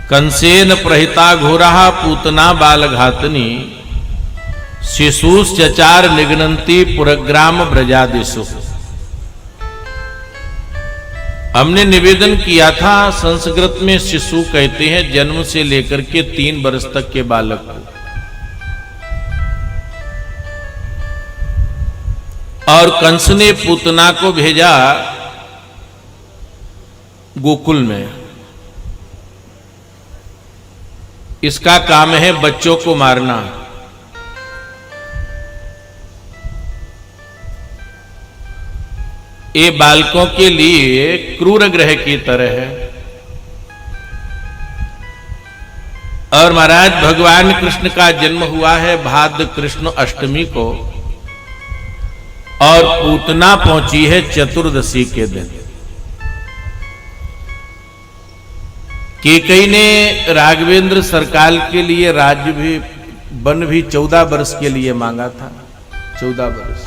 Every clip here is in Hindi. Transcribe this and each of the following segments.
कंसेन प्रहिता घोराः पूतना बालघातनी शिशुश्चचार निघ्नन्ति पुरग्राम ब्रजादिषु। हमने निवेदन किया था, संस्कृत में शिशु कहते हैं जन्म से लेकर के 3 वर्ष तक के बालक को, और कंस ने पूतना को भेजा गोकुल में। इसका काम है बच्चों को मारना। ये बालकों के लिए क्रूर ग्रह की तरह है। और महाराज भगवान कृष्ण का जन्म हुआ है भाद्र कृष्ण अष्टमी को, और पूतना पहुंची है चतुर्दशी के दिन। कैकेयी ने राघवेंद्र सरकार के लिए राज्य भी वन भी 14 वर्ष के लिए मांगा था। 14 वर्ष,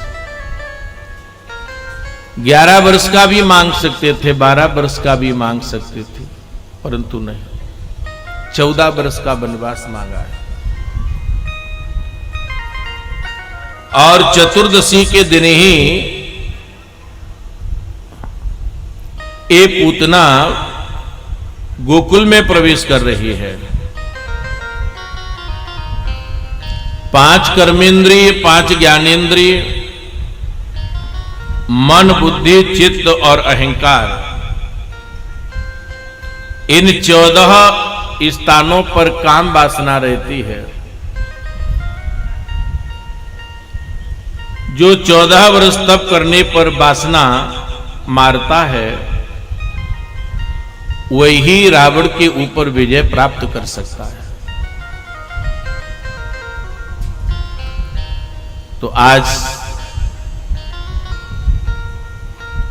11 वर्ष का भी मांग सकते थे, 12 वर्ष का भी मांग सकते थे, परंतु नहीं, 14 वर्ष का वनवास मांगा है। और चतुर्दशी के दिन ही ये पूतना गोकुल में प्रवेश कर रही है। 5 कर्मेंद्रिय, 5 ज्ञानेंद्रिय, मन, बुद्धि, चित्त और अहंकार, इन 14 स्थानों पर काम वासना रहती है। जो 14 वर्ष तप करने पर वासना मारता है, वही रावण के ऊपर विजय प्राप्त कर सकता है। तो आज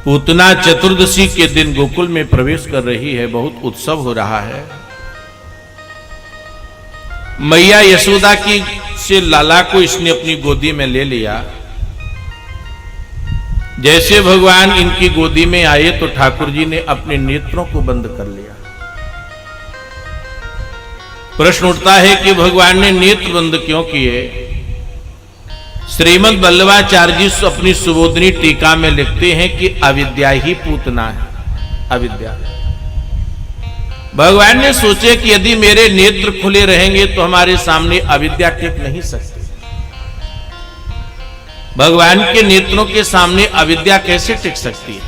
पूतना चतुर्दशी के दिन गोकुल में प्रवेश कर रही है, बहुत उत्सव हो रहा है। मैया यशोदा की से लाला को इसने अपनी गोदी में ले लिया। जैसे भगवान इनकी गोदी में आए तो ठाकुर जी ने अपने नेत्रों को बंद कर लिया। प्रश्न उठता है कि भगवान ने नेत्र बंद क्यों किए? श्रीमद् वल्लभाचार्य जी अपनी सुबोधनी टीका में लिखते हैं कि अविद्या ही पूतना है। अविद्या, भगवान ने सोचे कि यदि मेरे नेत्र खुले रहेंगे तो हमारे सामने अविद्या टिक नहीं सकती। भगवान के नेत्रों के सामने अविद्या कैसे टिक सकती है?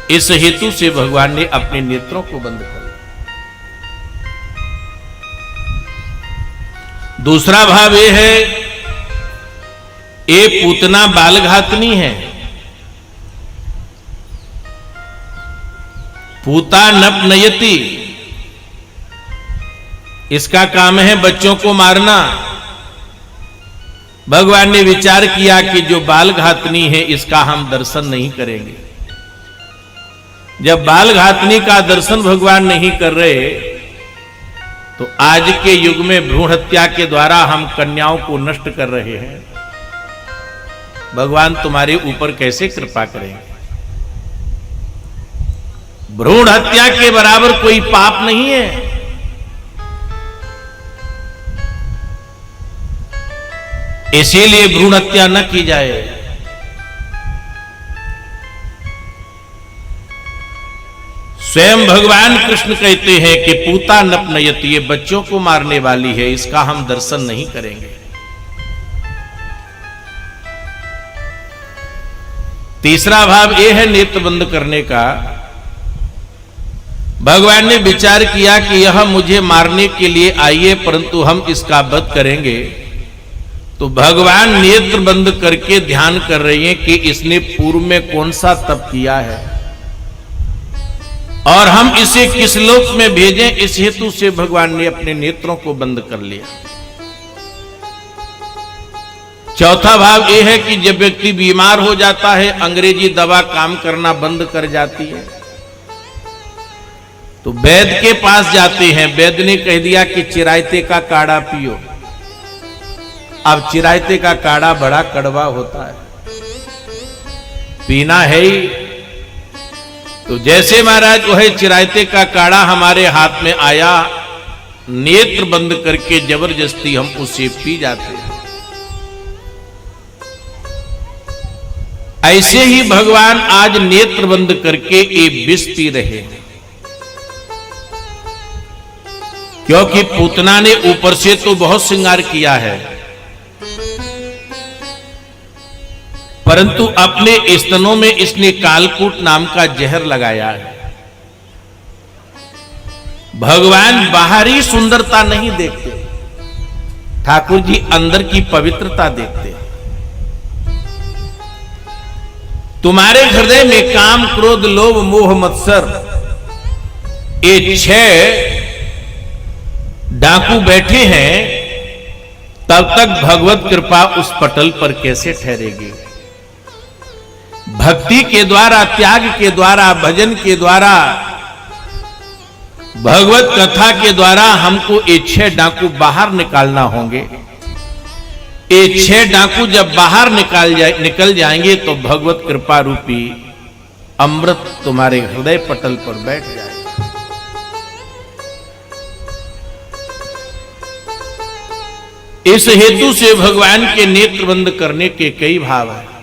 इस हेतु से भगवान ने अपने नेत्रों को बंद कर दिया। दूसरा भाव यह है, ये पूतना बालघातनी है। पूता नप नयति, इसका काम है बच्चों को मारना। भगवान ने विचार किया कि जो बालघातनी है इसका हम दर्शन नहीं करेंगे। जब बालघातनी का दर्शन भगवान नहीं कर रहे तो आज के युग में भ्रूण हत्या के द्वारा हम कन्याओं को नष्ट कर रहे हैं। भगवान तुम्हारे ऊपर कैसे कृपा करेंगे? भ्रूण हत्या के बराबर कोई पाप नहीं है। इसीलिए भ्रूण हत्या न की जाए। स्वयं भगवान कृष्ण कहते हैं कि पूता नप नयति, ये बच्चों को मारने वाली है, इसका हम दर्शन नहीं करेंगे। तीसरा भाव यह है नेत्र बंद करने का। भगवान ने विचार किया कि यह मुझे मारने के लिए आई है, परंतु हम इसका वध करेंगे। तो भगवान नेत्र बंद करके ध्यान कर रही हैं कि इसने पूर्व में कौन सा तप किया है और हम इसे किस लोक में भेजें। इस हेतु से भगवान ने अपने नेत्रों को बंद कर लिया। चौथा भाव यह है कि जब व्यक्ति बीमार हो जाता है, अंग्रेजी दवा काम करना बंद कर जाती है, तो वैद्य के पास जाते हैं। वैद्य ने कह दिया कि चिरायते का काढ़ा पियो। अब चिरायते का काढ़ा बड़ा कड़वा होता है, पीना है ही। तो जैसे महाराज वह चिरायते का काढ़ा हमारे हाथ में आया, नेत्र बंद करके जबरदस्ती हम उसे पी जाते हैं। ऐसे ही भगवान आज नेत्र बंद करके ये विष पी रहे हैं, क्योंकि पूतना ने ऊपर से तो बहुत श्रृंगार किया है, परंतु अपने स्तनों में इसने कालकूट नाम का जहर लगाया है। भगवान बाहरी सुंदरता नहीं देखते, ठाकुर जी अंदर की पवित्रता देखते हैं। तुम्हारे हृदय में काम, क्रोध, लोभ, मोह, मत्सर ये 6 डाकू बैठे हैं, तब तक भगवत कृपा उस पटल पर कैसे ठहरेगी? भक्ति के द्वारा, त्याग के द्वारा, भजन के द्वारा, भगवत कथा के द्वारा हमको ये 6 डाकू बाहर निकालना होंगे। ये 6 डाकू जब बाहर निकल जाएंगे तो भगवत कृपा रूपी अमृत तुम्हारे हृदय पटल पर बैठ जाएगा। इस हेतु से भगवान के नेत्र बंद करने के कई भाव हैं।